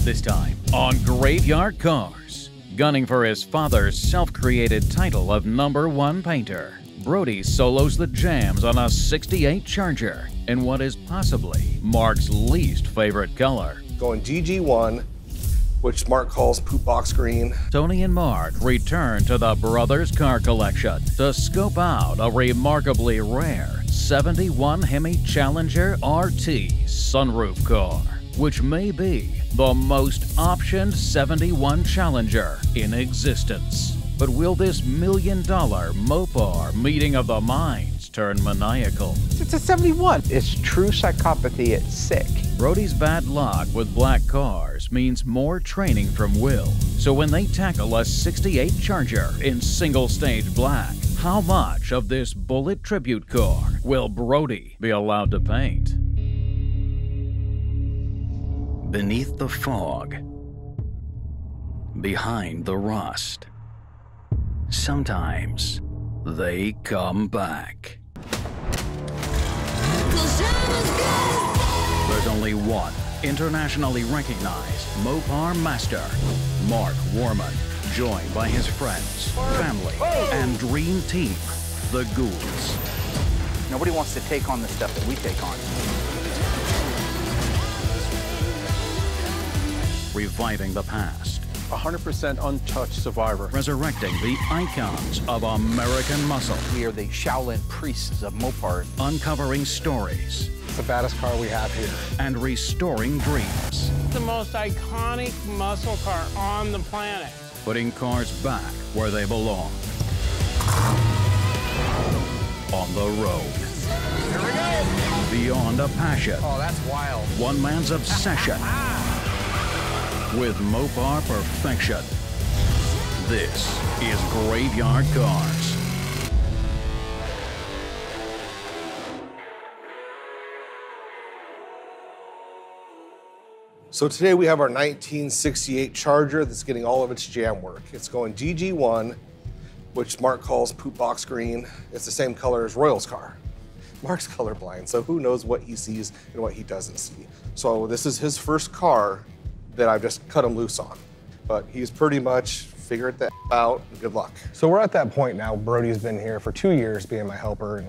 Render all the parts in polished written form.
This time on Graveyard Carz, gunning for his father's self-created title of #1 painter, Brody solos the jams on a '68 Charger in what is possibly Mark's least favorite color. Going GG1, which Mark calls poop box green. Tony and Mark return to the brothers' car collection to scope out a remarkably rare '71 Hemi Challenger RT sunroof car, which may be the most optioned '71 Challenger in existence. But will this $1 million Mopar meeting of the minds turn maniacal? It's a '71. It's true psychopathy. It's sick. Brody's bad luck with black cars means more training from Will. So when they tackle a '68 Charger in single-stage black, how much of this bullet tribute car will Brody be allowed to paint? Beneath the fog, behind the rust, sometimes they come back. There's only one internationally recognized Mopar master, Mark Warman, joined by his friends, family, and dream team, the Ghouls. Nobody wants to take on the stuff that we take on. Reviving the past, 100% untouched survivor. resurrecting the icons of American muscle, We are the Shaolin priests of Mopar. uncovering stories, It's the baddest car we have here. and restoring dreams, The most iconic muscle car on the planet. putting cars back where they belong. On the road. Here we go. Beyond a passion. Oh, that's wild. One man's obsession with Mopar perfection. This is Graveyard Carz. So today we have our 1968 Charger that's getting all of its jam work. It's going GG1, which Mark calls poop box green. It's the same color as Royal's car. Mark's colorblind, so who knows what he sees and what he doesn't see. So this is his first car that I've just cut him loose on. But he's pretty much figured that out. Good luck. So we're at that point now. Brody's been here for 2 years being my helper and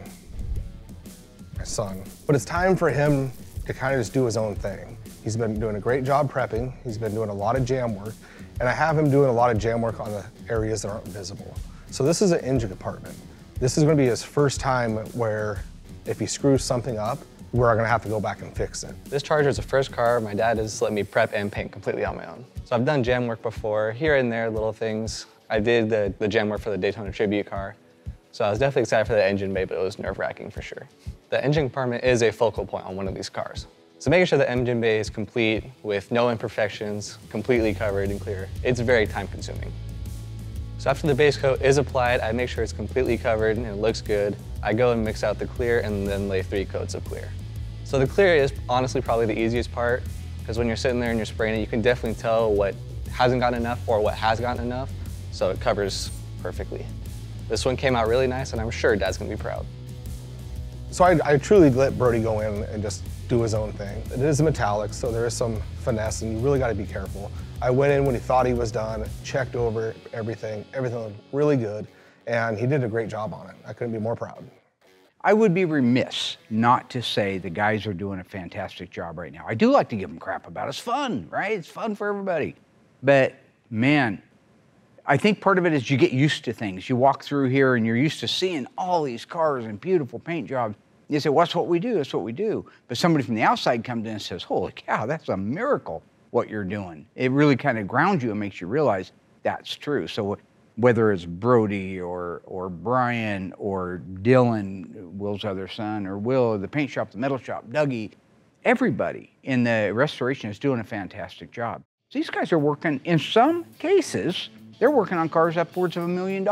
my son. But it's time for him to kind of just do his own thing. He's been doing a great job prepping. He's been doing a lot of jam work. And I have him doing a lot of jam work on the areas that aren't visible. So this is an engine compartment. This is gonna be his first time where if he screws something up, we're gonna have to go back and fix it. This Charger is the first car my dad has let me prep and paint completely on my own. So I've done jam work before, here and there, little things. I did the jam work for the Daytona Tribute car. So I was definitely excited for the engine bay, but it was nerve-wracking for sure. The engine compartment is a focal point on one of these cars. So making sure the engine bay is complete with no imperfections, completely covered and clear, it's very time-consuming. So after the base coat is applied, I make sure it's completely covered and it looks good. I go and mix out the clear and then lay 3 coats of clear. So the clear is honestly probably the easiest part, because when you're sitting there and you're spraying it, you can definitely tell what hasn't gotten enough or what has gotten enough, so it covers perfectly. This one came out really nice, and I'm sure Dad's gonna be proud. So I truly let Brody go in and just do his own thing. It is a metallic, so there is some finesse, and you really gotta be careful. I went in when he thought he was done, checked over everything looked really good, and he did a great job on it. I couldn't be more proud. I would be remiss not to say the guys are doing a fantastic job right now. I do like to give them crap about it. It's fun, right? It's fun for everybody. But man, I think part of it is you get used to things. You walk through here and you're used to seeing all these cars and beautiful paint jobs. You say, well, that's what we do, that's what we do. But somebody from the outside comes in and says, holy cow, that's a miracle what you're doing. It really kind of grounds you and makes you realize that's true. So whether it's Brody or Brian or Dylan, Will's other son, or Will, the paint shop, the metal shop, Dougie, everybody in the restoration is doing a fantastic job. So these guys are working, in some cases, they're working on cars upwards of $1 million.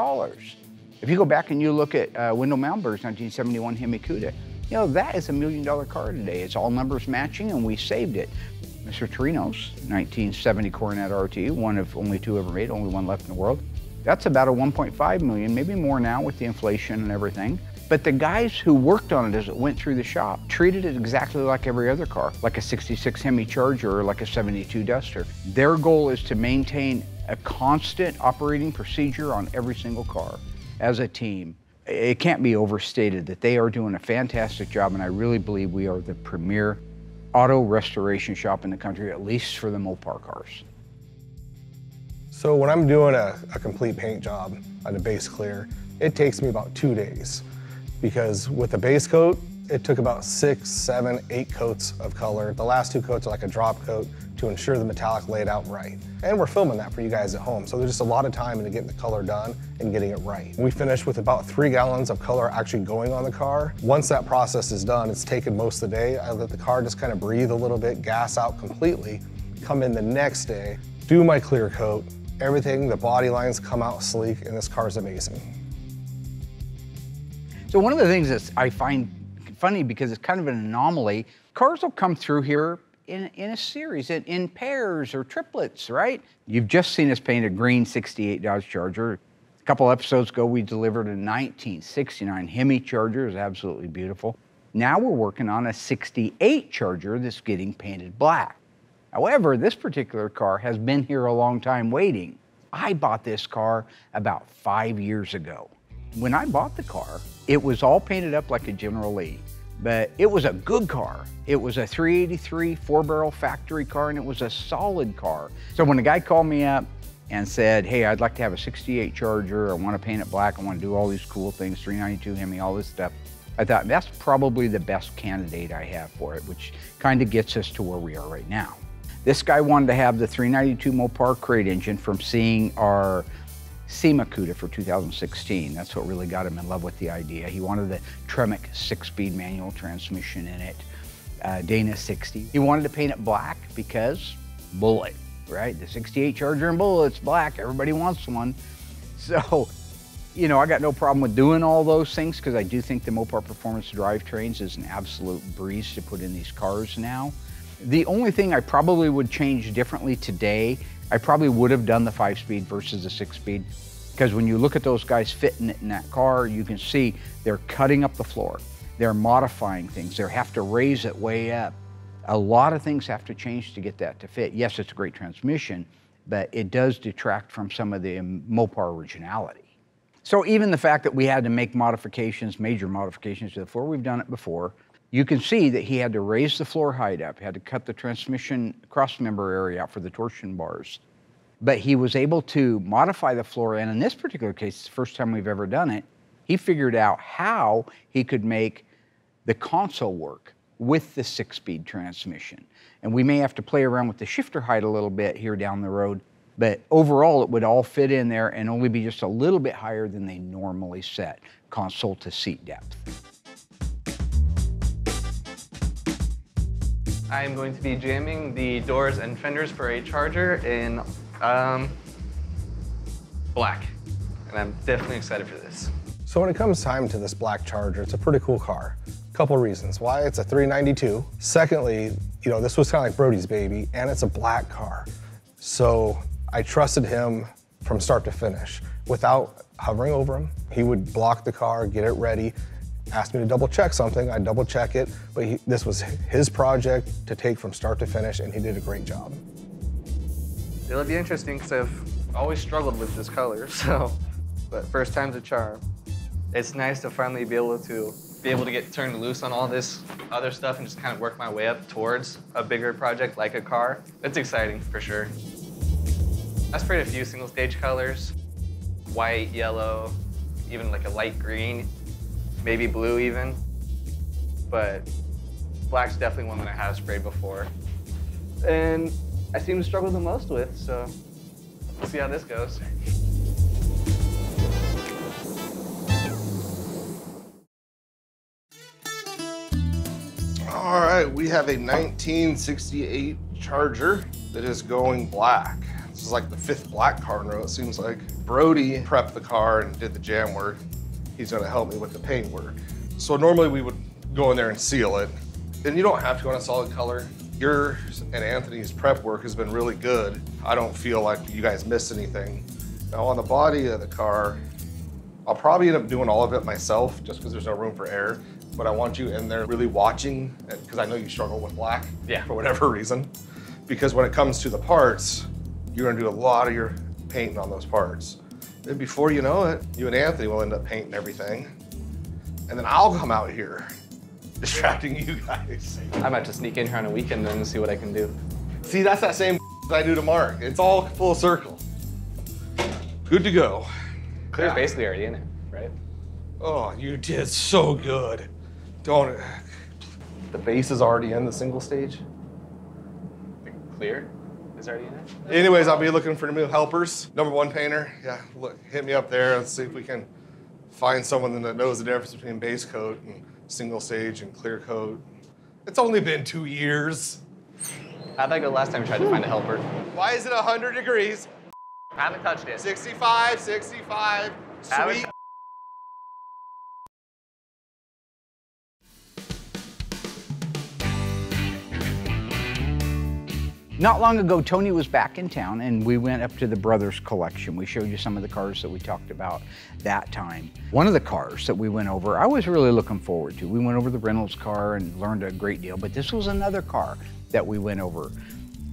If you go back and you look at Wendell Malmberg's 1971 Hemi Cuda, you know, that is $1 million car today. It's all numbers matching and we saved it. Mr. Torino's 1970 Coronet RT, one of only 2 ever made, only one left in the world. That's about a 1.5 million, maybe more now with the inflation and everything. But the guys who worked on it as it went through the shop treated it exactly like every other car, like a 66 Hemi Charger or like a 72 Duster. Their goal is to maintain a constant operating procedure on every single car as a team. It can't be overstated that they are doing a fantastic job, and I really believe we are the premier auto restoration shop in the country, at least for the Mopar cars. So when I'm doing a complete paint job on a base clear, it takes me about 2 days. Because with the base coat, it took about 6, 7, 8 coats of color. The last 2 coats are like a drop coat to ensure the metallic laid out right. And we're filming that for you guys at home, so there's just a lot of time into getting the color done and getting it right. We finished with about 3 gallons of color actually going on the car. Once that process is done, it's taken most of the day. I let the car just kind of breathe a little bit, gas out completely, come in the next day, do my clear coat, everything, the body lines come out sleek, and this car's amazing. So one of the things that I find funny, because it's kind of an anomaly, cars will come through here in a series, in pairs or triplets, right? You've just seen us paint a green 68 Dodge Charger. A couple episodes ago, we delivered a 1969 Hemi Charger. It's absolutely beautiful. Now we're working on a 68 Charger that's getting painted black. However, this particular car has been here a long time waiting. I bought this car about 5 years ago. When I bought the car, it was all painted up like a General Lee, but it was a good car. It was a 383 4-barrel factory car, and it was a solid car. So when a guy called me up and said, hey, I'd like to have a 68 Charger, I want to paint it black, I want to do all these cool things, 392 Hemi, all this stuff, I thought that's probably the best candidate I have for it, which kind of gets us to where we are right now. This guy wanted to have the 392 Mopar crate engine from seeing our SEMA CUDA for 2016. That's what really got him in love with the idea. He wanted the Tremec 6-speed manual transmission in it, Dana 60. He wanted to paint it black because bullet, right? The 68 Charger and bullet's black, everybody wants one. So, you know, I got no problem with doing all those things because I do think the Mopar Performance drivetrains is an absolute breeze to put in these cars now. The only thing I probably would change differently today, I probably would have done the 5-speed versus the 6-speed, because when you look at those guys fitting it in that car, you can see they're cutting up the floor. They're modifying things. They have to raise it way up. A lot of things have to change to get that to fit. Yes, it's a great transmission, but it does detract from some of the Mopar originality. So even the fact that we had to make modifications, major modifications to the floor, we've done it before. You can see that he had to raise the floor height up, he had to cut the transmission crossmember area out for the torsion bars. But he was able to modify the floor, and in this particular case, it's the first time we've ever done it, he figured out how he could make the console work with the 6-speed transmission. And we may have to play around with the shifter height a little bit here down the road, but overall it would all fit in there and only be just a little bit higher than they normally set, console to seat depth. I am going to be jamming the doors and fenders for a Charger in black, and I'm definitely excited for this. So when it comes time to this black Charger, it's a pretty cool car. Couple reasons. Why? It's a 392. Secondly, you know, this was kind of like Brody's baby, and it's a black car. So I trusted him from start to finish without hovering over him. He would block the car, get it ready, asked me to double check something, I'd double check it, but this was his project to take from start to finish, and he did a great job. It'll be interesting because I've always struggled with this color, so, but first time's a charm. It's nice to finally be able to get turned loose on all this other stuff and just kind of work my way up towards a bigger project like a car. It's exciting for sure. I sprayed a few single stage colors, white, yellow, even like a light green, maybe blue even, but black's definitely one that I have sprayed before. And I seem to struggle the most with, so we'll see how this goes. All right, we have a 1968 Charger that is going black. This is like the 5th black car in a row, it seems like. Brody prepped the car and did the jam work. He's gonna help me with the paint work. So normally we would go in there and seal it. And you don't have to go on a solid color. Yours and Anthony's prep work has been really good. I don't feel like you guys missed anything. Now on the body of the car, I'll probably end up doing all of it myself just because there's no room for error, but I want you in there really watching, because I know you struggle with black for whatever reason. Because when it comes to the parts, you're gonna do a lot of your painting on those parts. Then before you know it, you and Anthony will end up painting everything. And then I'll come out here distracting you guys. I might just sneak in here on a weekend and see what I can do. See, that's that same I do to Mark. It's all full circle. Good to go. Clear's basically already in it, right? Oh, you did so good. Don't. The base is already in the single stage. The clear is already in it? Anyways, I'll be looking for new helpers. Number one painter, yeah, look, hit me up there. Let's see if we can find someone that knows the difference between base coat and single stage and clear coat. It's only been 2 years. How'd that go last time you tried to find a helper? Why is it 100 degrees? Haven't touched it. 65, 65, sweet. Not long ago, Tony was back in town and we went up to the Brothers collection. We showed you some of the cars that we talked about that time. One of the cars that we went over, I was really looking forward to. We went over the Reynolds car and learned a great deal, but this was another car that we went over.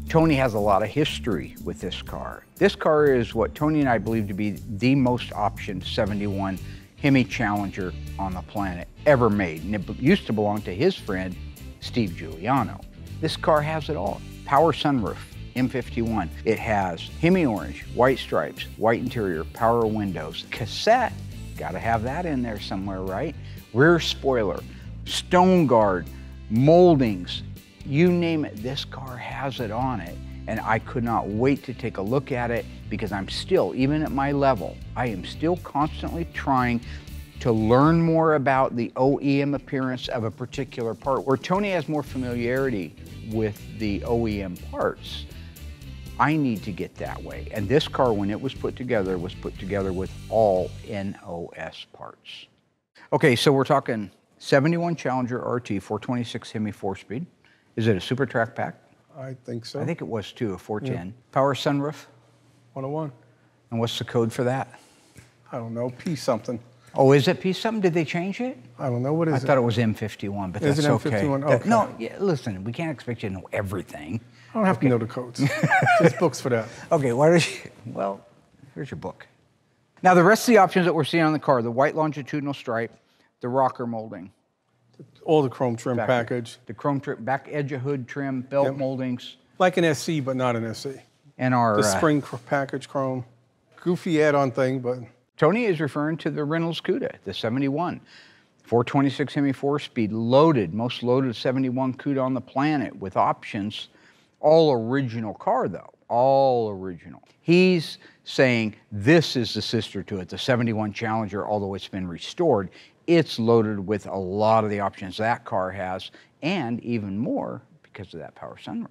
Tony has a lot of history with this car. This car is what Tony and I believe to be the most optioned 71 Hemi Challenger on the planet ever made. And it used to belong to his friend, Steve Giuliano. This car has it all. Power sunroof, M51. It has Hemi orange, white stripes, white interior, power windows, cassette, gotta have that in there somewhere, right? Rear spoiler, stone guard, moldings, you name it, this car has it on it. And I could not wait to take a look at it because I'm still, even at my level, I am still constantly trying to learn more about the OEM appearance of a particular part. Where Tony has more familiarity with the OEM parts, I need to get that way. And this car, when it was put together with all NOS parts. Okay, so we're talking 71 Challenger RT, 426 Hemi 4-speed. Is it a Super Track Pack? I think so. I think it was too, a 410. Yeah. Power sunroof? 101. And what's the code for that? I don't know, P something. Oh, is it P something? Did they change it? I don't know, what is it? I thought it was M51, but is that's okay. Is it M51? Okay. No, yeah, listen, we can't expect you to know everything. I don't have to know the codes. There's books for that. Okay, why don't you, well, here's your book. Now, the rest of the options that we're seeing on the car, the white longitudinal stripe, the rocker molding. All the chrome trim package. The chrome trim, back edge of hood trim, belt moldings. Like an SC, but not an SC. And our the spring package chrome. Goofy add-on thing, but. Tony is referring to the Reynolds Cuda, the 71. 426 Hemi 4-speed, loaded, most loaded 71 Cuda on the planet with options. All original car though, all original. He's saying this is the sister to it, the 71 Challenger, although it's been restored. It's loaded with a lot of the options that car has, and even more because of that power sunroof.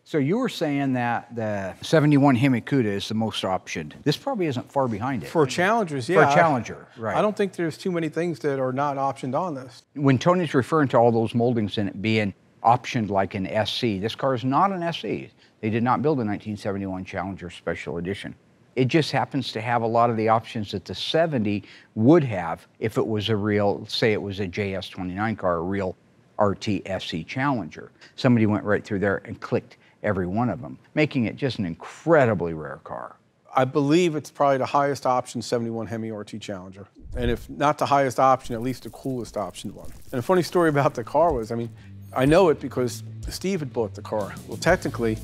So you were saying that the 71 Hemi Cuda is the most optioned. This probably isn't far behind it. For Challengers, yeah. For a Challenger, right. I don't think there's too many things that are not optioned on this. When Tony's referring to all those moldings in it being optioned like an SC, this car is not an SC. They did not build a 1971 Challenger Special Edition. It just happens to have a lot of the options that the 70 would have if it was a real, say it was a JS29 car, a real RT SC Challenger. Somebody went right through there and clicked every one of them, making it just an incredibly rare car. I believe it's probably the highest option 71 Hemi RT Challenger. And if not the highest option, at least the coolest option one. And a funny story about the car was, I mean, I know it because Steve had bought the car. Well, technically,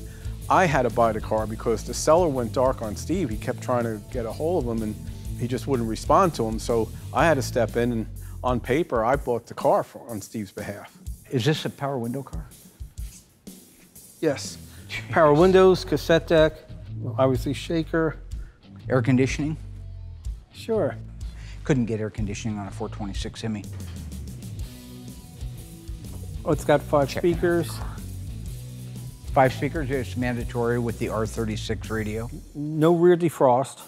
I had to buy the car because the seller went dark on Steve. He kept trying to get a hold of him and he just wouldn't respond to him. So I had to step in and on paper, I bought the car on Steve's behalf. Is this a power window car? Yes. Power windows, cassette deck, obviously shaker. Air conditioning? Sure. Couldn't get air conditioning on a 426 Hemi. Oh, it's got 5 speakers. 5 speakers, it's mandatory with the R36 radio. No rear defrost.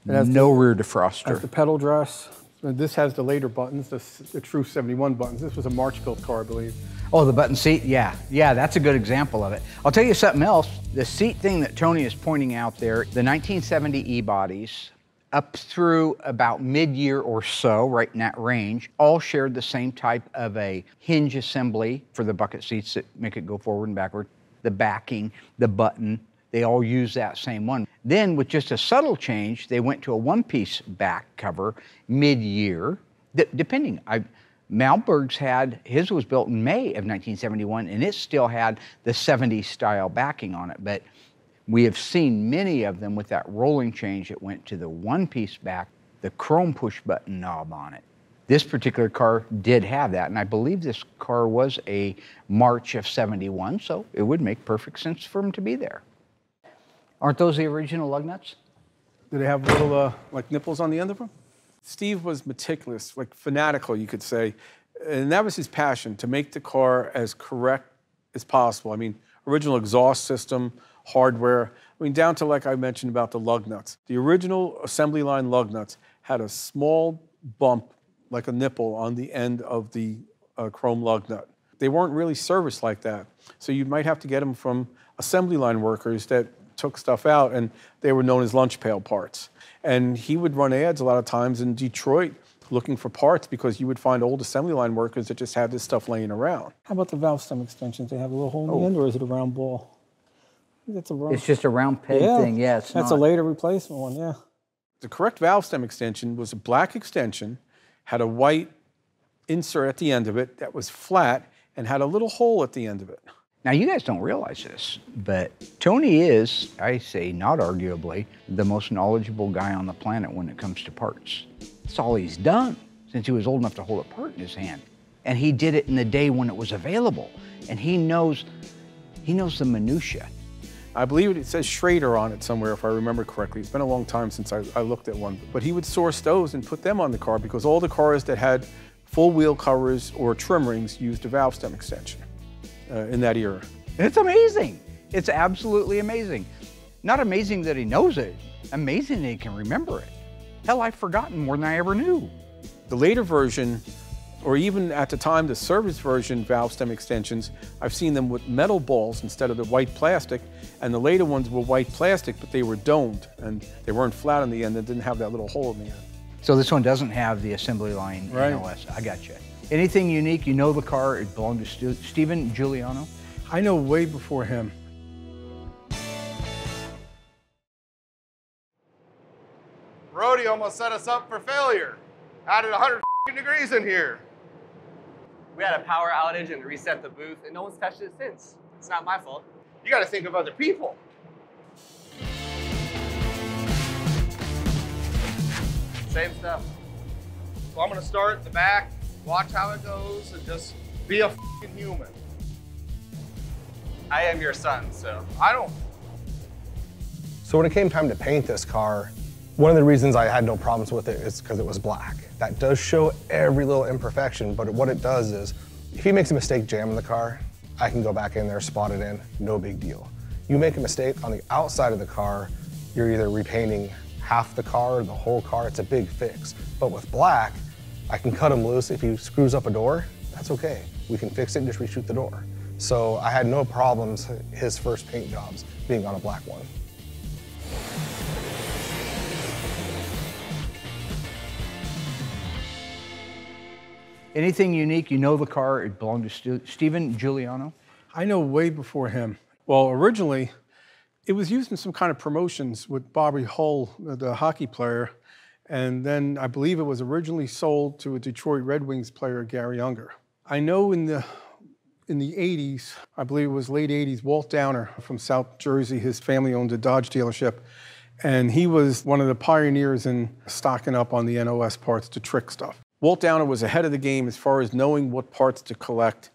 It has no rear defroster. Has the pedal dress. This has the later buttons, the true 71 buttons. This was a March built car, I believe. Oh, the button seat? Yeah, that's a good example of it. I'll tell you something else. The seat thing that Tony is pointing out there, the 1970 E-bodies, up through about mid-year or so, right in that range, all shared the same type of a hinge assembly for the bucket seats that make it go forward and backward. The backing, the button, they all use that same one. Then with just a subtle change, they went to a one-piece back cover mid-year, depending. Malmberg's had, his was built in May of 1971, and it still had the 70s style backing on it. But we have seen many of them with that rolling change that went to the one-piece back, the chrome push-button knob on it. This particular car did have that, and I believe this car was a March of 71, so it would make perfect sense for them to be there. Aren't those the original lug nuts? Do they have little, like, nipples on the end of them? Steve was meticulous, like fanatical, you could say, and that was his passion, to make the car as correct as possible. I mean, original exhaust system, hardware, I mean, down to, like I mentioned about the lug nuts. The original assembly line lug nuts had a small bump, like a nipple, on the end of the chrome lug nut. They weren't really serviced like that, so you might have to get them from assembly line workers that took stuff out, and they were known as lunch pail parts. And he would run ads a lot of times in Detroit looking for parts because you would find old assembly line workers that just had this stuff laying around. How about the valve stem extensions? They have a little hole in the end, or is it a round ball? That's a round. It's just a round peg thing, yeah. That's a later replacement one, yeah. The correct valve stem extension was a black extension, had a white insert at the end of it that was flat and had a little hole at the end of it. Now, you guys don't realize this, but Tony is, I say not arguably, the most knowledgeable guy on the planet when it comes to parts. That's all he's done since he was old enough to hold a part in his hand. And he did it in the day when it was available. And he knows the minutia. I believe it says Schrader on it somewhere, if I remember correctly. It's been a long time since I looked at one. But he would source those and put them on the car because all the cars that had full wheel covers or trim rings used a valve stem extension in that era. It's amazing. It's absolutely amazing. Not amazing that he knows it, amazing that he can remember it. Hell, I've forgotten more than I ever knew. The later version, or even at the time, the service version valve stem extensions, I've seen them with metal balls instead of the white plastic, and the later ones were white plastic, but they were domed, and they weren't flat on the end, and didn't have that little hole in the end. So this one doesn't have the assembly line NOS. I got you. Anything unique? You know the car, it belonged to Stephen Giuliano? I know way before him. Brody almost set us up for failure. Added 100 degrees in here. We had a power outage and reset the booth, and no one's touched it since. It's not my fault. You got to think of other people. Same stuff. So I'm going to start in the back, watch how it goes, and just be a human. I am your son, so. I don't. So when it came time to paint this car, one of the reasons I had no problems with it is because it was black. That does show every little imperfection, but what it does is, if he makes a mistake jamming the car, I can go back in there, spot it in, no big deal. You make a mistake on the outside of the car, you're either repainting half the car or the whole car, it's a big fix. But with black, I can cut him loose. If he screws up a door, that's okay. We can fix it and just reshoot the door. So I had no problems his first paint jobs being on a black one. Anything unique? You know the car, it belonged to Stephen Giuliano? I know way before him. Well, originally, it was used in some kind of promotions with Bobby Hull, the hockey player, and then I believe it was originally sold to a Detroit Red Wings player, Gary Unger. I know in the 80s, I believe it was late 80s, Walt Downer from South Jersey, his family owned a Dodge dealership, and he was one of the pioneers in stocking up on the NOS parts to trick stuff. Walt Downer was ahead of the game as far as knowing what parts to collect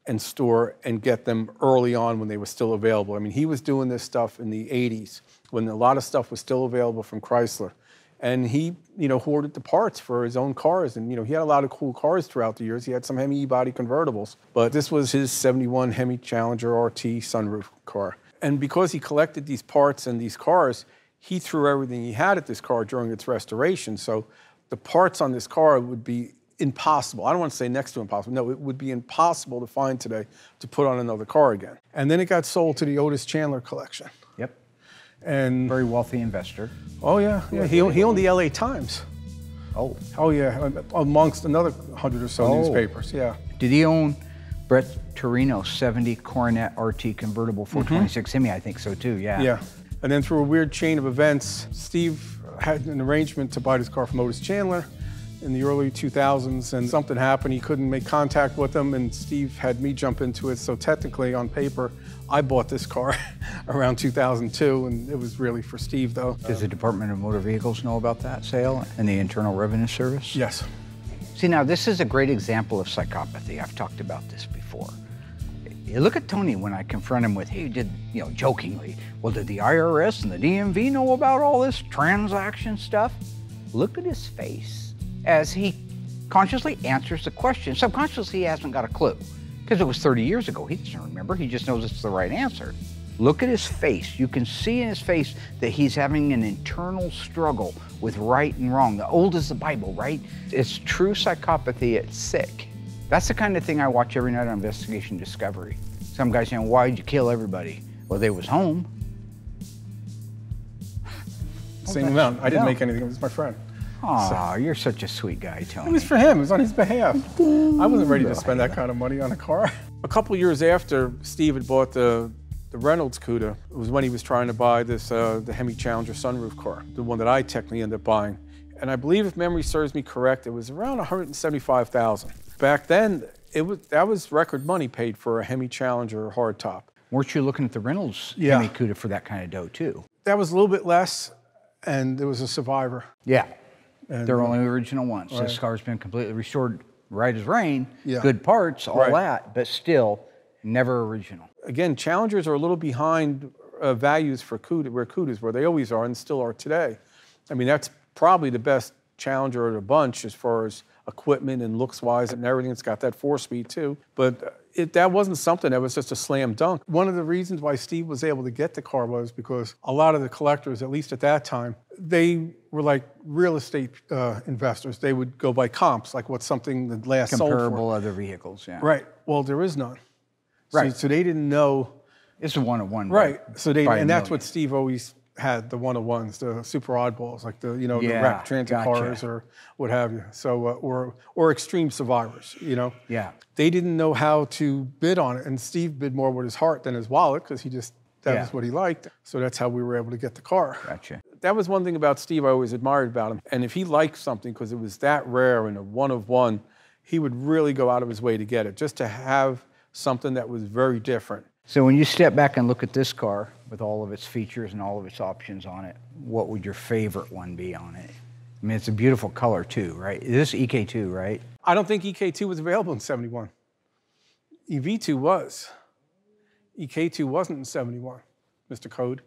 and store and get them early on when they were still available. I mean, he was doing this stuff in the 80s when a lot of stuff was still available from Chrysler. And he, hoarded the parts for his own cars. And, he had a lot of cool cars throughout the years. He had some Hemi E-body convertibles. But this was his 71 Hemi Challenger RT sunroof car. And because he collected these parts and these cars, he threw everything he had at this car during its restoration. So the parts on this car would be impossible. I don't want to say next to impossible. No, it would be impossible to find today to put on another car again. And then it got sold to the Otis Chandler collection. Yep. And Very wealthy investor. oh yeah, yeah. He owned the LA Times. Oh. Oh yeah, amongst another 100 or so newspapers. Yeah. Did he own Brett Torino's 70 Coronet RT convertible 426 Hemi? I think so too, yeah. Yeah. And then through a weird chain of events, Steve had an arrangement to buy this car from Otis Chandler in the early 2000s, and something happened. He couldn't make contact with him, and Steve had me jump into it. So technically, on paper, I bought this car around 2002, and it was really for Steve, though. Does the Department of Motor Vehicles know about that sale and the Internal Revenue Service? Yes. See, now this is a great example of psychopathy. I've talked about this before. You look at Tony when I confront him with, hey, jokingly, well, did the IRS and the DMV know about all this transaction stuff? Look at his face as he consciously answers the question. Subconsciously, he hasn't got a clue because it was 30 years ago. He doesn't remember. He just knows it's the right answer. Look at his face. You can see in his face that he's having an internal struggle with right and wrong. The old as the Bible, right? It's true psychopathy. It's sick. That's the kind of thing I watch every night on Investigation Discovery. Some guy saying, why'd you kill everybody? Well, they was home. Same amount. I didn't make anything. It was my friend. Aw, you're such a sweet guy, Tony. It was for him. It was on his behalf. I wasn't ready to spend that kind of money on a car. A couple years after Steve had bought the Reynolds Cuda, it was when he was trying to buy this the Hemi Challenger sunroof car, the one that I technically ended up buying. And I believe, if memory serves me correct, it was around $175,000. Back then, that was record money paid for a Hemi Challenger hardtop. Weren't you looking at the Reynolds Hemi Cuda for that kind of dough too? That was a little bit less, and there was a Survivor. Yeah. And they're only original ones. Right. This car's been completely restored right as rain, Yeah. good parts, all Right. that, but still never original. Again, Challengers are a little behind values for Cudas, where they always are and still are today. I mean, that's probably the best Challenger of the bunch as far as equipment and looks-wise and everything. It's got that 4-speed too. But that wasn't something that was just a slam dunk. One of the reasons why Steve was able to get the car was because a lot of the collectors, at least at that time, they were like real estate investors. They would go by comps, like what's something that last sold for. Comparable other vehicles, yeah. Right. Well, there is none. Right. So they didn't know. It's a one-of-one. Right. So by and that's million. what Steve always had, the one-of-ones, the super oddballs, like the the Yeah, rapid transit gotcha. cars or what have you. So or extreme survivors. Yeah. They didn't know how to bid on it, and Steve bid more with his heart than his wallet because that was what he liked. So that's how we were able to get the car. Gotcha. That was one thing about Steve I always admired about him. And if he liked something because it was that rare and a one-of-one, he would really go out of his way to get it, just to have something that was very different. So when you step back and look at this car with all of its features and all of its options on it, what would your favorite one be on it? I mean, it's a beautiful color too, right? This is EK2, right? I don't think EK2 was available in 71. EV2 was. EK2 wasn't in 71, Mr. Code.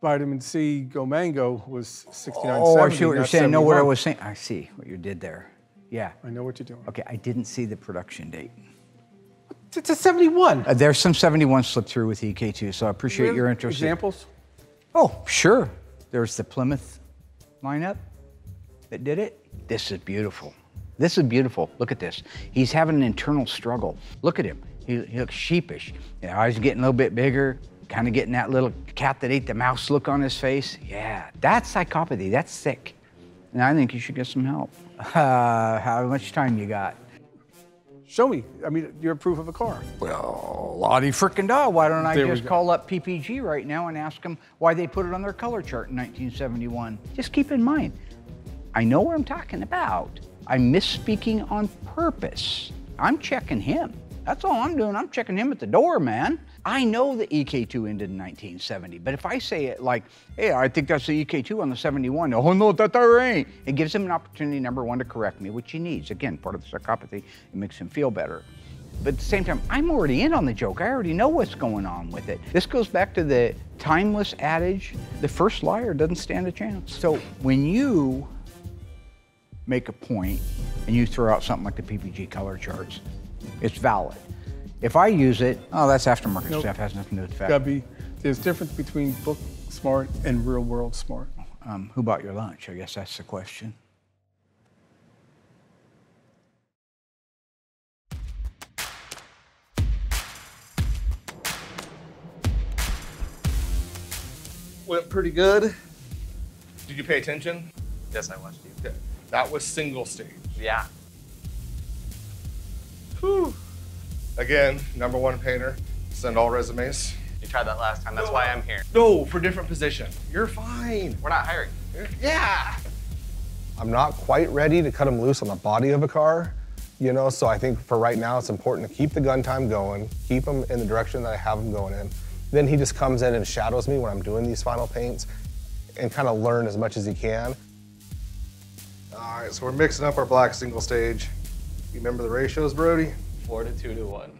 Vitamin C Go Mango was 69, Oh, 70, I see what you're not saying. Know what I 71. was saying? I see what you did there. Yeah. I know what you're doing. Okay, I didn't see the production date. It's a 71. There's some 71 slip through with EK2, so I appreciate your interest. Examples? Oh, sure. There's the Plymouth lineup that did it. This is beautiful. This is beautiful. Look at this. He's having an internal struggle. Look at him. He looks sheepish. His eyes are getting a little bit bigger, kind of getting that little cat that ate the mouse look on his face. Yeah, that's psychopathy. That's sick. And I think you should get some help. How much time you got? Show me. I mean, you're proof of a car. Well, Lottie frickin' da. Why don't I There we just go. call up PPG right now and ask them why they put it on their color chart in 1971? Just keep in mind, I know what I'm talking about. I'm misspeaking on purpose. I'm checking him. That's all I'm doing. I'm checking him at the door, man. I know the EK2 ended in 1970, but if I say it like, hey, I think that's the EK2 on the 71, oh no, that there ain't. It gives him an opportunity, number one, to correct me, which he needs. Again, part of the psychopathy, it makes him feel better. But at the same time, I'm already in on the joke. I already know what's going on with it. This goes back to the timeless adage, the first liar doesn't stand a chance. So when you make a point and you throw out something like the PPG color charts, it's valid. If I use it, oh, that's aftermarket Nope. stuff, has nothing to do with the fact. Gotta be, there's difference between book smart and real world smart. Who bought your lunch? I guess that's the question. went pretty good. Did you pay attention? Yes, I watched you. Okay. That was single stage. Yeah. Whew. Again, #1 painter. Send all resumes. You tried that last time. That's why I'm here. No, for different position. You're fine. We're not hiring. Yeah. I'm not quite ready to cut him loose on the body of a car, you know, so I think for right now it's important to keep the gun time going, keep him in the direction that I have him going in. Then he just comes in and shadows me when I'm doing these final paints and kind of learn as much as he can. All right, so we're mixing up our black single stage. You remember the ratios, Brody? 4 to 2 to 1.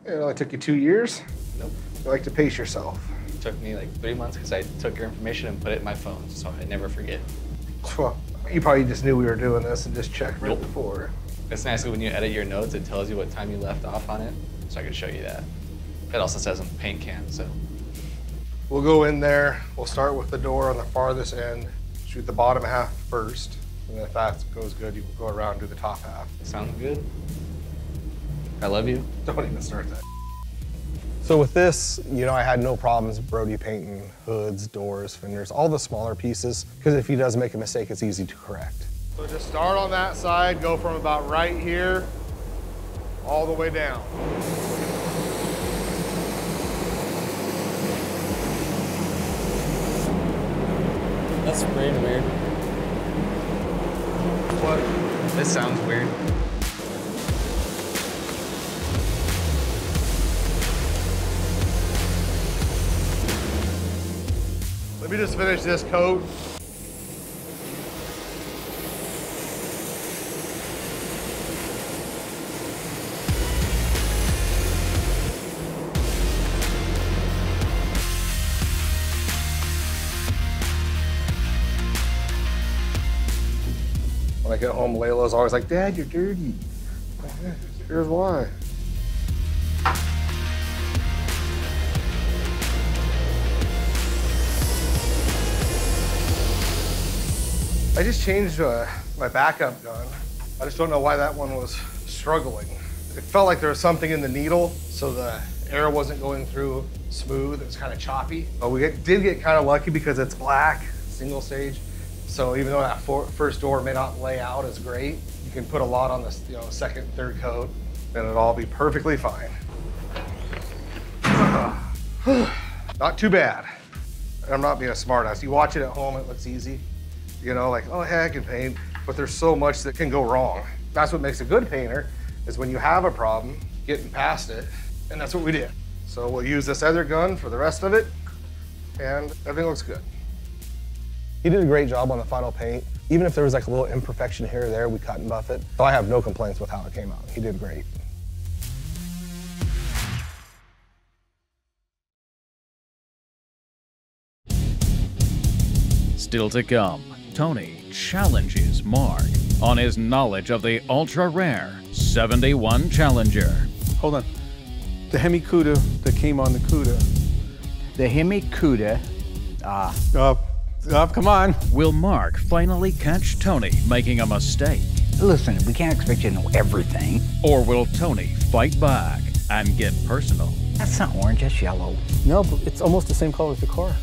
It only took you 2 years. Nope. You like to pace yourself. It took me like 3 months because I took your information and put it in my phone, so I never forget. Well, you probably just knew we were doing this and just checked right before. It's nice when you edit your notes, it tells you what time you left off on it, so I can show you that. It also says on the paint can, so. We'll go in there. We'll start with the door on the farthest end, shoot the bottom half first, and then if that goes good, you can go around and do the top half. Sounds good. I love you. Don't even start that. So with this, you know, I had no problems with Brody painting hoods, doors, fenders, all the smaller pieces, because if he does make a mistake, it's easy to correct. So just start on that side, go from about right here, all the way down. That's spraying weird. What? This sounds weird. Let me just finish this coat. When I get home, Layla's always like, "Dad, you're dirty." Here's why. I just changed my backup gun. I just don't know why that one was struggling. It felt like there was something in the needle, so the air wasn't going through smooth. It was kind of choppy. But we did get kind of lucky because it's black, single stage. So even though that first door may not lay out as great, you can put a lot on the second, third coat, and it'll all be perfectly fine. Not too bad. I'm not being a smartass. You watch it at home, it looks easy. You know, like, oh, hey, I can paint, but there's so much that can go wrong. That's what makes a good painter, is when you have a problem, getting past it, and that's what we did. So we'll use this other gun for the rest of it, and everything looks good. He did a great job on the final paint. Even if there was like a little imperfection here or there, we cut and buff it. So I have no complaints with how it came out. He did great. Still to come, Tony challenges Mark on his knowledge of the ultra-rare 71 Challenger. Hold on. The Hemi Cuda that came on the Cuda. The Hemi Cuda. Come on. Will Mark finally catch Tony making a mistake? Listen, we can't expect you to know everything. Or will Tony fight back and get personal? That's not orange, that's yellow. No, but it's almost the same color as the car.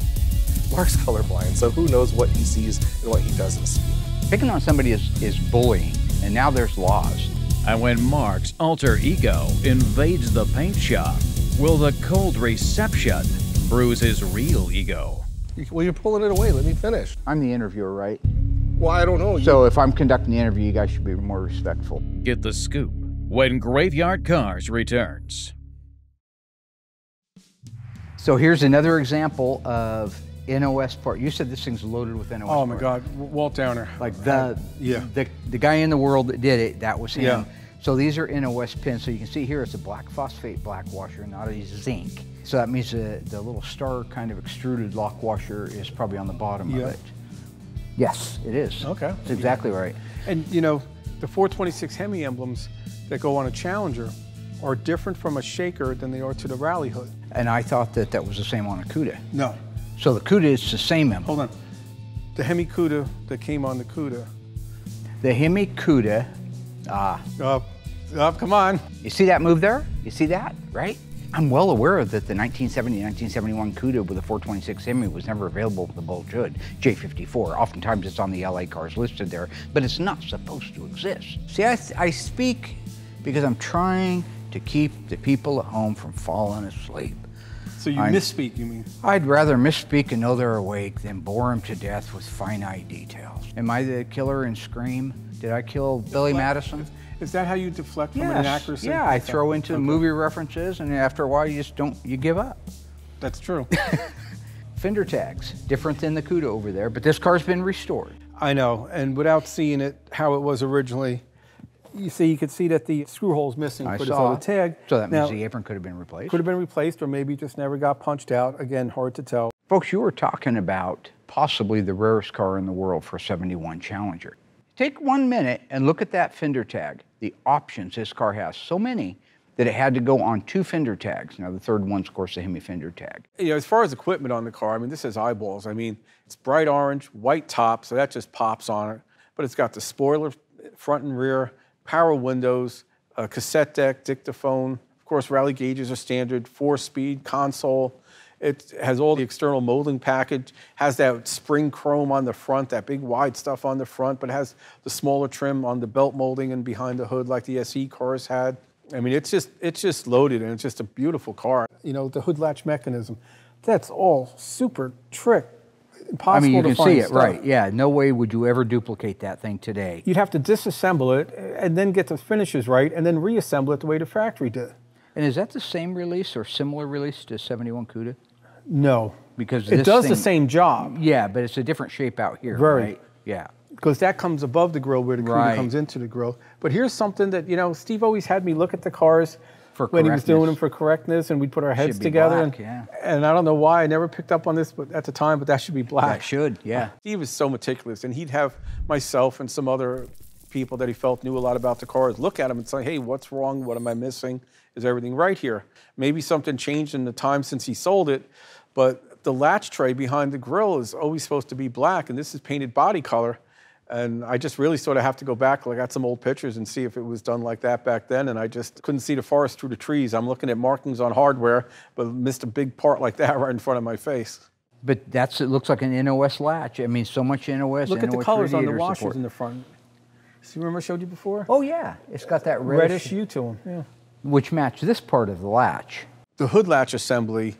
Mark's colorblind, so who knows what he sees and what he doesn't see. Picking on somebody is bullying, and now there's laws. And when Mark's alter ego invades the paint shop, will the cold reception bruise his real ego? Well, you're pulling it away. Let me finish. I'm the interviewer, right? Well, I don't know. So if I'm conducting the interview, you guys should be more respectful. Get the scoop when Graveyard Carz returns. So here's another example of NOS part. You said this thing's loaded with NOS Oh my part. God, Walt Downer. Like the guy in the world that did it, that was him. Yeah. So these are NOS pins. So you can see here it's a black phosphate black washer, not a zinc. So that means the little star kind of extruded lock washer is probably on the bottom of it. Yes, it is. Okay. That's exactly right. And you know, the 426 Hemi emblems that go on a Challenger are different from a shaker than they are to the rally hood. And I thought that that was the same on a CUDA. No. So the CUDA is the same emblem. Hold on. The Hemi Cuda that came on the Cuda. The Hemi CUDA, Come on. you see that move there? You see that, right? I'm well aware that the 1970-1971 Cuda with a 426 Hemi was never available with the bulge hood, J54. Oftentimes it's on the LA cars listed there, but it's not supposed to exist. See, I speak because I'm trying to keep the people at home from falling asleep. So you misspeak, you mean? I'd rather misspeak and know they're awake than bore them to death with finite details. Am I the killer in Scream? Did I kill Billy Madison? Is that how you deflect from an inaccuracy? Yeah, I throw into movie references, and after a while, you give up. That's true. Fender tags, different than the Cuda over there, but this car's been restored. I know, and without seeing it how it was originally, you could see that the screw hole's missing for this other tag. So that means the apron could have been replaced? Could have been replaced, or maybe just never got punched out. Again, hard to tell. Folks, you were talking about possibly the rarest car in the world for a 71 Challenger. Take 1 minute and look at that fender tag. The options this car has, so many that it had to go on 2 fender tags. Now the third one's, of course, the Hemi fender tag. You know, as far as equipment on the car, I mean, this has eyeballs. I mean, it's bright orange, white top, so that just pops on it. But it's got the spoiler front and rear, power windows, a cassette deck, dictaphone. Of course, rally gauges are standard, 4-speed console. It has all the external molding package, has that spring chrome on the front, that big wide stuff on the front, but it has the smaller trim on the belt molding and behind the hood like the SE cars had. I mean, it's just loaded, and it's just a beautiful car. You know, the hood latch mechanism, that's all super trick. Impossible I mean, you to can find see it, stuff. right? Yeah, no way would you ever duplicate that thing today. You'd have to disassemble it and then get the finishes right and then reassemble it the way the factory did. And is that the same release or similar release to 71 Cuda? No. Because it does the same job. Yeah, but it's a different shape out here, Very. right? Yeah. Because that comes above the grill where the Cuda comes into the grill. But here's something that, you know, Steve always had me look at the cars when he was doing them for correctness, and we'd put our heads together. Black, and I don't know why I never picked up on this at the time, but that should be black. That should, yeah. Steve was so meticulous, and he'd have myself and some other people that he felt knew a lot about the cars look at him and say, hey, what's wrong? What am I missing? Is everything right here? Maybe something changed in the time since he sold it, but the latch tray behind the grill is always supposed to be black, and this is painted body color. And I just really sort of have to go back, I got some old pictures and see if it was done like that back then, and I just couldn't see the forest through the trees. I'm looking at markings on hardware, but missed a big part like that right in front of my face. But it looks like an NOS latch. I mean, so much NOS. Look at the colors on the washers in the front. See, remember I showed you before? Oh, yeah. It's got that reddish hue to them, yeah. Which match this part of the latch. The hood latch assembly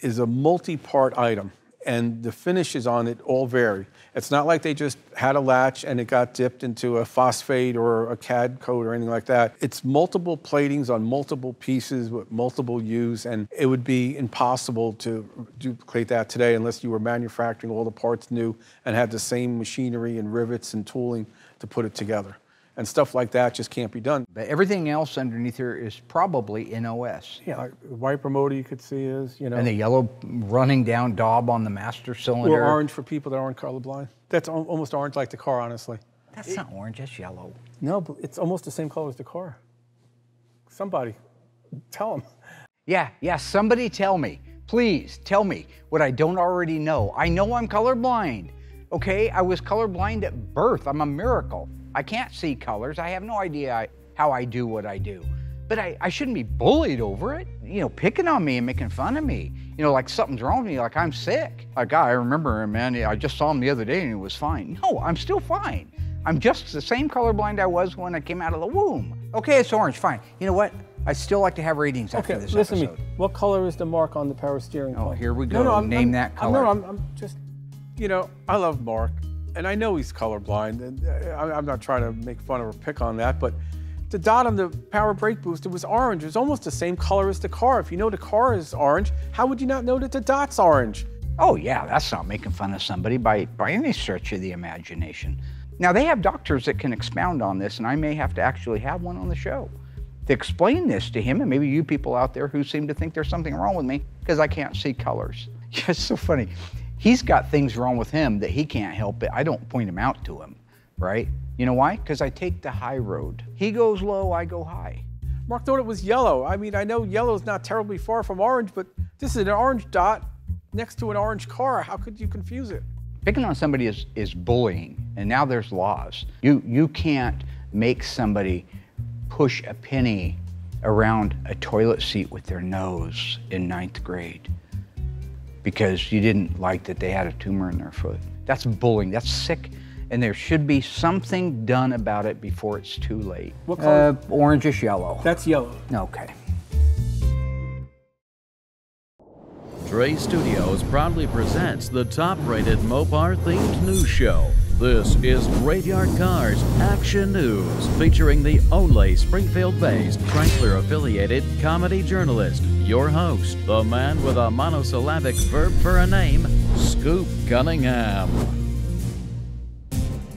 is a multi-part item, and the finishes on it all vary. It's not like they just had a latch and it got dipped into a phosphate or a CAD coat or anything like that. It's multiple platings on multiple pieces with multiple U's, and it would be impossible to duplicate that today unless you were manufacturing all the parts new and had the same machinery and rivets and tooling to put it together. And stuff like that just can't be done. But everything else underneath here is probably NOS. Yeah, like the wiper motor you could see is, you know. And the yellow running down daub on the master cylinder. Or orange for people that aren't colorblind. That's almost orange like the car, honestly. That's not orange, that's yellow. No, but it's almost the same color as the car. Somebody, tell them. Yeah, somebody tell me. Please, tell me what I don't already know. I know I'm colorblind, okay? I was colorblind at birth. I'm a miracle. I can't see colors. I have no idea how I do what I do. But I shouldn't be bullied over it, you know, picking on me and making fun of me. You know, like something's wrong with me, like I'm sick. Like, I remember him, man, I just saw him the other day and he was fine. No, I'm still fine. I'm just the same colorblind I was when I came out of the womb. Okay, it's orange, fine. You know what? I'd still like to have ratings after this listen episode. to me. What color is the mark on the power steering Oh, pump? here we go. Name that color. I'm just, you know, I love Mark. And I know he's colorblind, and I'm not trying to make fun or pick on that, but the dot on the power brake booster was orange. It was almost the same color as the car. If you know the car is orange, how would you not know that the dot's orange? Oh yeah, that's not making fun of somebody by any stretch of the imagination. Now they have doctors that can expound on this, and I may have to actually have one on the show to explain this to him, and maybe you people out there who seem to think there's something wrong with me because I can't see colors. It's so funny. He's got things wrong with him that he can't help it. I don't point them out to him, right? You know why? Because I take the high road. He goes low, I go high. Mark thought it was yellow. I mean, I know yellow's not terribly far from orange, but this is an orange dot next to an orange car. How could you confuse it? Picking on somebody is bullying, and now there's laws. You can't make somebody push a penny around a toilet seat with their nose in 9th grade because you didn't like that they had a tumor in their foot. That's bullying, that's sick, and there should be something done about it before it's too late. What color? Orangish yellow. That's yellow. Okay. Trey Studios proudly presents the top-rated Mopar-themed news show. This is Graveyard Carz Action News, featuring the only Springfield-based, Chrysler-affiliated comedy journalist, your host, the man with a monosyllabic verb for a name, Scoop Cunningham.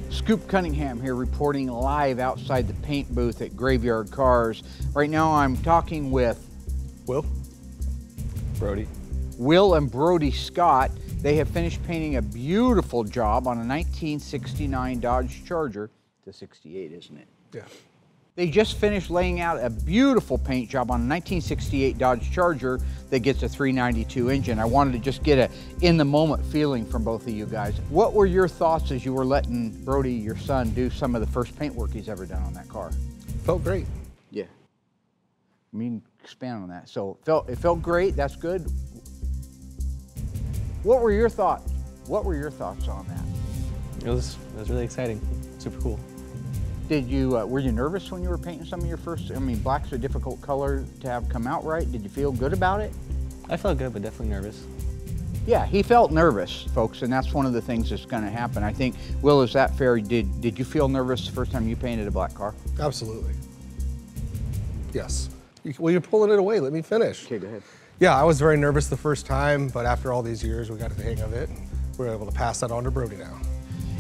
Scoop Cunningham here, reporting live outside the paint booth at Graveyard Carz. Right now I'm talking with Will? Brody. Will and Brody Scott. They have finished painting a beautiful job on a 1969 Dodge Charger. The 68, isn't it? Yeah. They just finished laying out a beautiful paint job on a 1968 Dodge Charger that gets a 392 engine. I wanted to just get a in-the-moment feeling from both of you guys. What were your thoughts as you were letting Brody, your son, do some of the first paint work he's ever done on that car? Felt great. Yeah. I mean, expand on that. So it felt great, that's good. What were your thoughts? What were your thoughts on that? It was really exciting, super cool. Did you, were you nervous when you were painting some of your first, I mean, black's a difficult color to have come out right. Did you feel good about it? I felt good, but definitely nervous. Yeah, he felt nervous, folks, and that's one of the things that's gonna happen. I think, Will, is that fair? Did you feel nervous the first time you painted a black car? Absolutely. Yes. Well, you're pulling it away. Let me finish. Okay, go ahead. Yeah, I was very nervous the first time, but after all these years, we got the hang of it. We're able to pass that on to Brody now.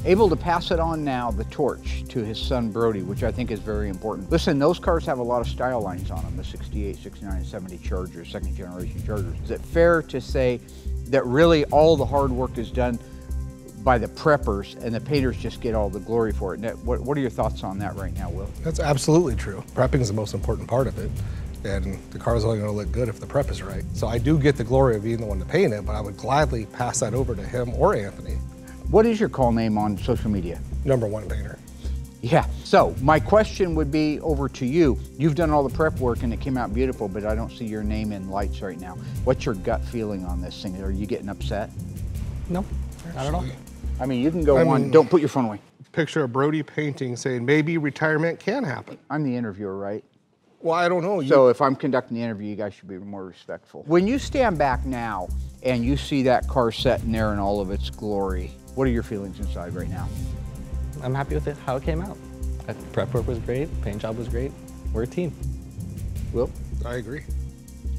Able to pass it on now, the torch, to his son Brody, which I think is very important. Listen, those cars have a lot of style lines on them, the 68, 69, and 70 Chargers, second generation Chargers. Is it fair to say that really all the hard work is done by the preppers and the painters just get all the glory for it? What are your thoughts on that right now, Will? That's absolutely true. Prepping is the most important part of it. And the car's only gonna look good if the prep is right. So I do get the glory of being the one to paint it, but I would gladly pass that over to him or Anthony. What is your call name on social media? #1 painter. Yeah, so my question would be over to you. You've done all the prep work and it came out beautiful, but I don't see your name in lights right now. What's your gut feeling on this thing? Are you getting upset? No, not at all. I mean, you can go on, don't put your phone away. Picture of Brody painting saying maybe retirement can happen. I'm the interviewer, right? Well, I don't know. So if I'm conducting the interview, you guys should be more respectful. When you stand back now and you see that car sitting there in all of its glory, what are your feelings inside right now? I'm happy with it, how it came out. Prep work was great, paint job was great. We're a team. Will? I agree.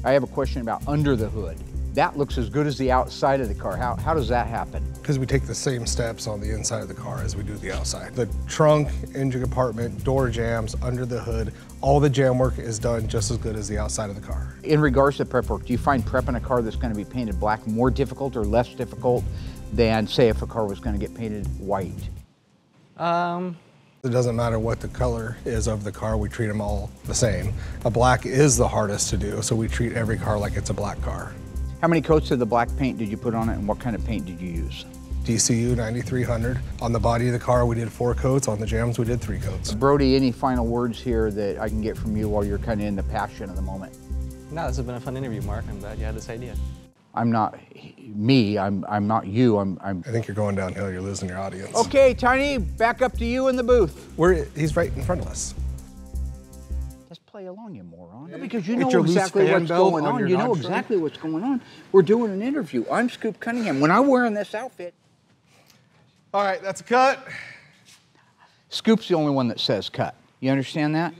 I have a question about under the hood. That looks as good as the outside of the car. How does that happen? Because we take the same steps on the inside of the car as we do the outside. The trunk, engine compartment, door jams, under the hood, all the jam work is done just as good as the outside of the car. In regards to prep work, do you find prepping a car that's going to be painted black more difficult or less difficult than, say, if a car was going to get painted white? It doesn't matter what the color is of the car, we treat them all the same. A black is the hardest to do, so we treat every car like it's a black car. How many coats of the black paint did you put on it, and what kind of paint did you use? DCU 9300. On the body of the car, we did 4 coats. On the jams, we did 3 coats. Brody, any final words here that I can get from you while you're kind of in the passion of the moment? No, this has been a fun interview, Mark. I'm glad you had this idea. I'm not me, I'm not you, I think you're going downhill, you're losing your audience. Okay, Tiny, back up to you in the booth. He's right in front of us. Just play along, you moron. Because you know Get your loose exactly fan what's belt going on on. your You know Dodge exactly what's going on. We're doing an interview. I'm Scoop Cunningham. When I'm wearing this outfit, All right, that's a cut. Scoop's the only one that says cut. You understand that?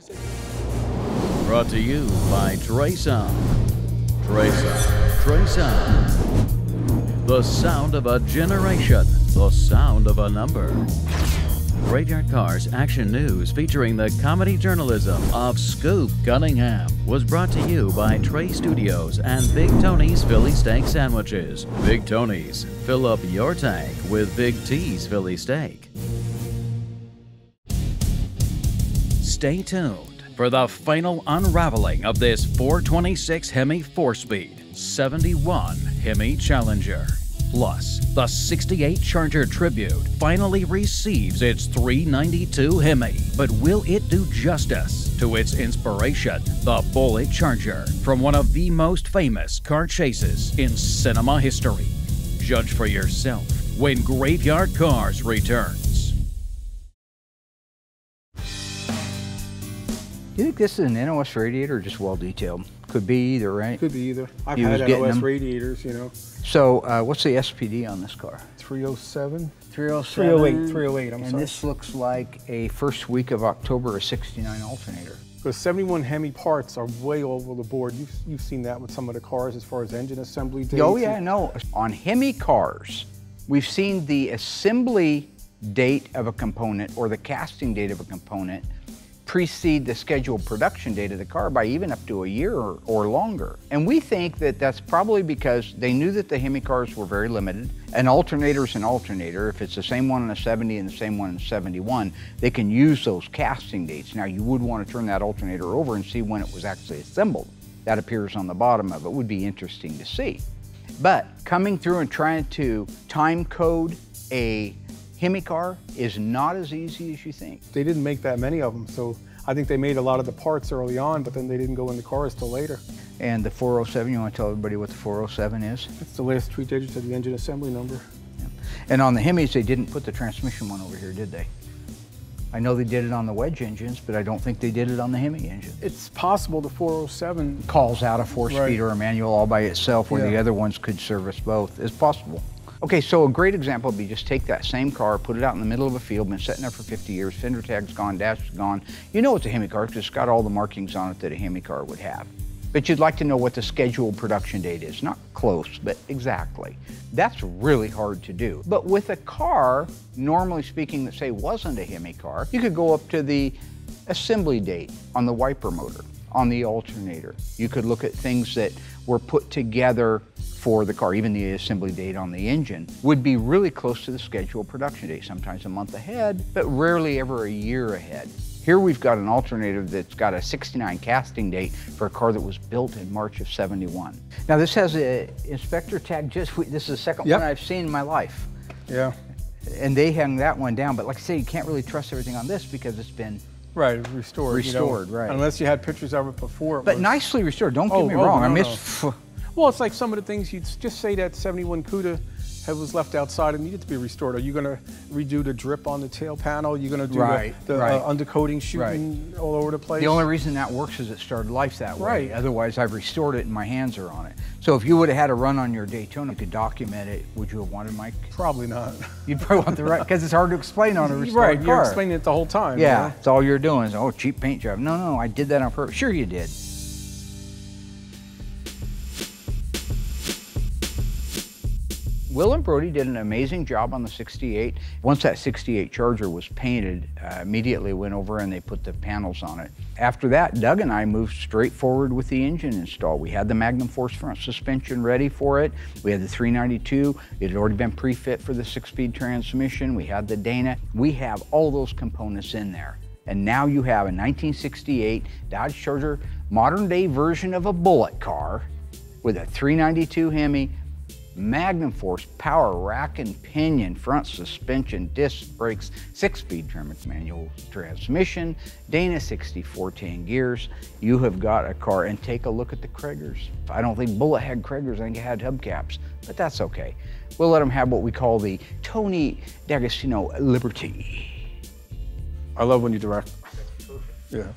Brought to you by Trey Sound. Trey Sound. Trey Sound. The sound of a generation. The sound of a number. Graveyard Carz Action News, featuring the comedy journalism of Scoop Cunningham, was brought to you by Trey Studios and Big Tony's Philly Steak Sandwiches. Big Tony's, fill up your tank with Big T's Philly Steak. Stay tuned for the final unraveling of this 426 Hemi 4-speed 71 Hemi Challenger. Plus, the 68 Charger Tribute finally receives its 392 Hemi. But will it do justice to its inspiration, the Bullet Charger, from one of the most famous car chases in cinema history. Judge for yourself when Graveyard Carz returns. You think this is an NOS radiator or just well detailed? Could be either, right? Could be either. I've He was had getting NOS them. radiators, you know. So what's the SPD on this car? 307. 307. 308, I'm and sorry. this looks like a first week of October, a 69 alternator. Because 71 Hemi parts are way over the board. You've seen that with some of the cars as far as engine assembly dates. Oh yeah, no. On Hemi cars, we've seen the assembly date of a component or the casting date of a component precede the scheduled production date of the car by even up to a year or longer. And we think that that's probably because they knew that the Hemi cars were very limited. An alternator is an alternator. If it's the same one in a 70 and the same one in a 71, they can use those casting dates. Now you would want to turn that alternator over and see when it was actually assembled. That appears on the bottom of it. Would be interesting to see. But coming through and trying to time code a Hemi car is not as easy as you think. They didn't make that many of them, so I think they made a lot of the parts early on, but then they didn't go in the cars till later. And the 407, you want to tell everybody what the 407 is? It's the last 3 digits of the engine assembly number. Yeah. And on the Hemis, they didn't put the transmission one over here, did they? I know they did it on the wedge engines, but I don't think they did it on the Hemi engine. It's possible the 407 Calls out a 4-speed or a manual all by itself, where the Yeah. other ones could service both. It's possible. Okay, so a great example would be just take that same car, put it out in the middle of a field, been sitting there for 50 years, fender tag's gone, dash is gone. You know it's a Hemi car because it's got all the markings on it that a Hemi car would have. But you'd like to know what the scheduled production date is. Not close, but exactly. That's really hard to do. But with a car, normally speaking, that say wasn't a Hemi car, you could go up to the assembly date on the wiper motor, on the alternator. You could look at things that were put together for the car. Even the assembly date on the engine would be really close to the scheduled production date, sometimes a month ahead, but rarely ever a year ahead. Here we've got an alternator that's got a 69 casting date for a car that was built in March of 71. Now this has an inspector tag, this is the second one I've seen in my life. Yeah. And they hung that one down, but like I say, you can't really trust everything on this because it's been restored. Restored, you know, right. Unless you had pictures of it before. But nicely restored, don't get me wrong. I miss. Well, it's like some of the things you'd just say that 71 Cuda was left outside and needed to be restored. Are you going to redo the drip on the tail panel? Are you going to do the undercoating shooting all over the place? The only reason that works is it started life that way. Right. Otherwise, I've restored it and my hands are on it. So if you would have had a run on your Daytona, you could document it. Would you have wanted, Mike? Probably not. You'd probably want the right, because it's hard to explain on a restored car. You're explaining it the whole time. Yeah, you know? it's all you're doing is, oh, cheap paint job. No, I did that on purpose. Sure you did. Will and Brody did an amazing job on the 68. Once that 68 Charger was painted, immediately went over and they put the panels on it. After that, Doug and I moved straight forward with the engine install. We had the Magnum Force front suspension ready for it. We had the 392. It had already been pre-fit for the 6-speed transmission. We had the Dana. We have all those components in there. And now you have a 1968 Dodge Charger, modern day version of a Bullet car with a 392 Hemi, Magnum Force power rack and pinion, front suspension, disc brakes, 6-speed manual transmission, Dana 60/410 gears. You have got a car, and take a look at the Craigers. I don't think Bullet had Craigers, I think it had hubcaps, but that's okay. We'll let them have what we call the Tony D'Agostino Liberty. I love when you direct. Yeah.